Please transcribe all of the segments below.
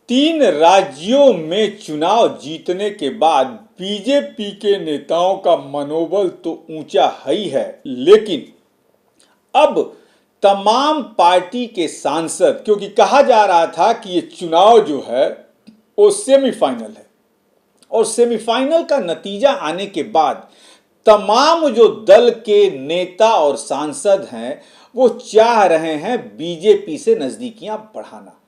तीन राज्यों में चुनाव जीतने के बाद बीजेपी के नेताओं का मनोबल तो ऊंचा ही है, लेकिन अब तमाम पार्टी के सांसद, क्योंकि कहा जा रहा था कि ये चुनाव जो है वो सेमीफाइनल है और सेमीफाइनल का नतीजा आने के बाद तमाम जो दल के नेता और सांसद हैं वो चाह रहे हैं बीजेपी से नजदीकियां बढ़ाना।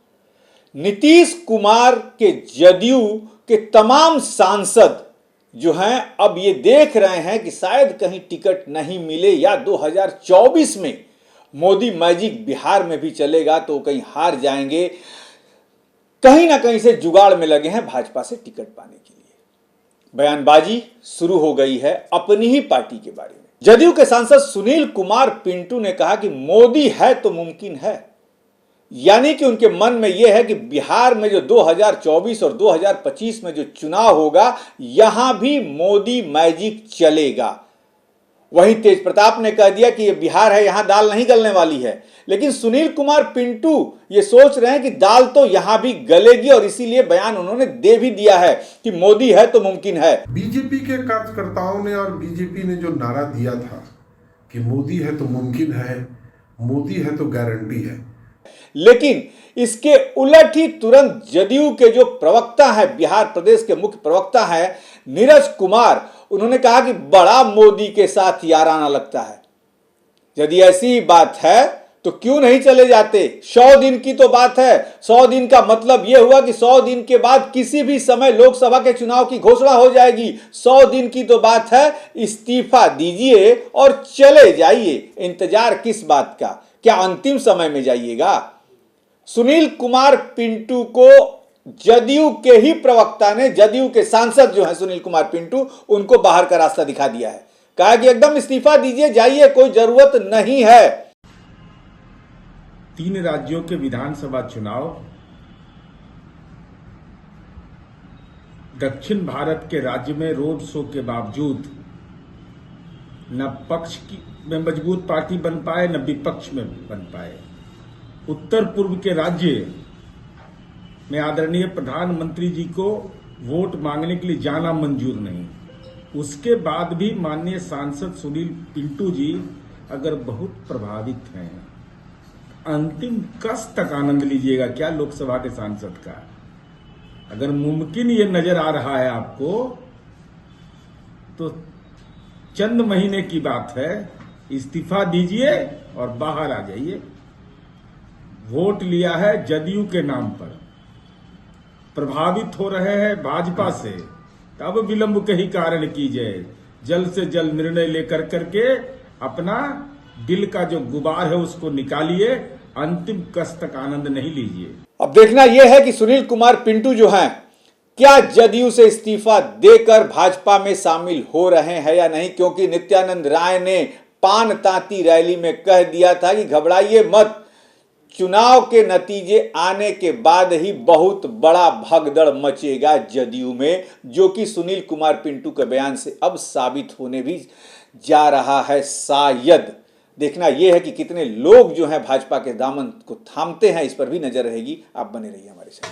नीतीश कुमार के जदयू के तमाम सांसद जो हैं अब ये देख रहे हैं कि शायद कहीं टिकट नहीं मिले या 2024 में मोदी मैजिक बिहार में भी चलेगा तो कहीं हार जाएंगे। कहीं ना कहीं से जुगाड़ में लगे हैं भाजपा से टिकट पाने के लिए। बयानबाजी शुरू हो गई है अपनी ही पार्टी के बारे में। जदयू के सांसद सुनील कुमार पिंटू ने कहा कि मोदी है तो मुमकिन है, यानी कि उनके मन में यह है कि बिहार में जो 2024 और 2025 में जो चुनाव होगा यहां भी मोदी मैजिक चलेगा। वहीं तेज प्रताप ने कह दिया कि यह बिहार है, यहां दाल नहीं गलने वाली है। लेकिन सुनील कुमार पिंटू ये सोच रहे हैं कि दाल तो यहां भी गलेगी और इसीलिए बयान उन्होंने दे भी दिया है कि मोदी है तो मुमकिन है। बीजेपी के कार्यकर्ताओं ने और बीजेपी ने जो नारा दिया था कि मोदी है तो मुमकिन है, मोदी है तो गारंटी है, लेकिन इसके उलट ही तुरंत जदयू के जो प्रवक्ता है, बिहार प्रदेश के मुख्य प्रवक्ता है नीरज कुमार, उन्होंने कहा कि बड़ा मोदी के साथ याराना लगता है। यदि ऐसी बात है तो क्यों नहीं चले जाते। 100 दिन की तो बात है। 100 दिन का मतलब यह हुआ कि 100 दिन के बाद किसी भी समय लोकसभा के चुनाव की घोषणा हो जाएगी। 100 दिन की तो बात है। इस्तीफा दीजिए और चले जाइए। इंतजार किस बात का? क्या अंतिम समय में जाइएगा? सुनील कुमार पिंटू को जदयू के ही प्रवक्ता ने, जदयू के सांसद जो है सुनील कुमार पिंटू, उनको बाहर का रास्ता दिखा दिया है। कहा कि एकदम इस्तीफा दीजिए, जाइए, कोई जरूरत नहीं है। 3 राज्यों के विधानसभा चुनाव दक्षिण भारत के राज्य में रोड शो के बावजूद न पक्ष में मजबूत पार्टी बन पाए न विपक्ष में बन पाए। उत्तर पूर्व के राज्य में आदरणीय प्रधानमंत्री जी को वोट मांगने के लिए जाना मंजूर नहीं। उसके बाद भी माननीय सांसद सुनील पिंटू जी अगर बहुत प्रभावित हैं, अंतिम कस तक आनंद लीजिएगा क्या लोकसभा के सांसद का। अगर मुमकिन ये नजर आ रहा है आपको तो चंद महीने की बात है, इस्तीफा दीजिए और बाहर आ जाइए। वोट लिया है जदयू के नाम पर, प्रभावित हो रहे हैं भाजपा से, तब विलंब के ही कारण कीजिए। जल्द से जल्द निर्णय लेकर करके अपना दिल का जो गुबार है उसको निकालिए, अंतिम कस तक आनंद नहीं लीजिए। अब देखना यह है कि सुनील कुमार पिंटू जो हैं क्या जदयू से इस्तीफा देकर भाजपा में शामिल हो रहे हैं या नहीं, क्योंकि नित्यानंद राय ने पान तांती रैली में कह दिया था कि घबराइए मत, चुनाव के नतीजे आने के बाद ही बहुत बड़ा भगदड़ मचेगा जदयू में, जो कि सुनील कुमार पिंटू के बयान से अब साबित होने भी जा रहा है। शायद देखना यह है कि कितने लोग जो हैं भाजपा के दामन को थामते हैं, इस पर भी नजर रहेगी। आप बने रहिए हमारे साथ।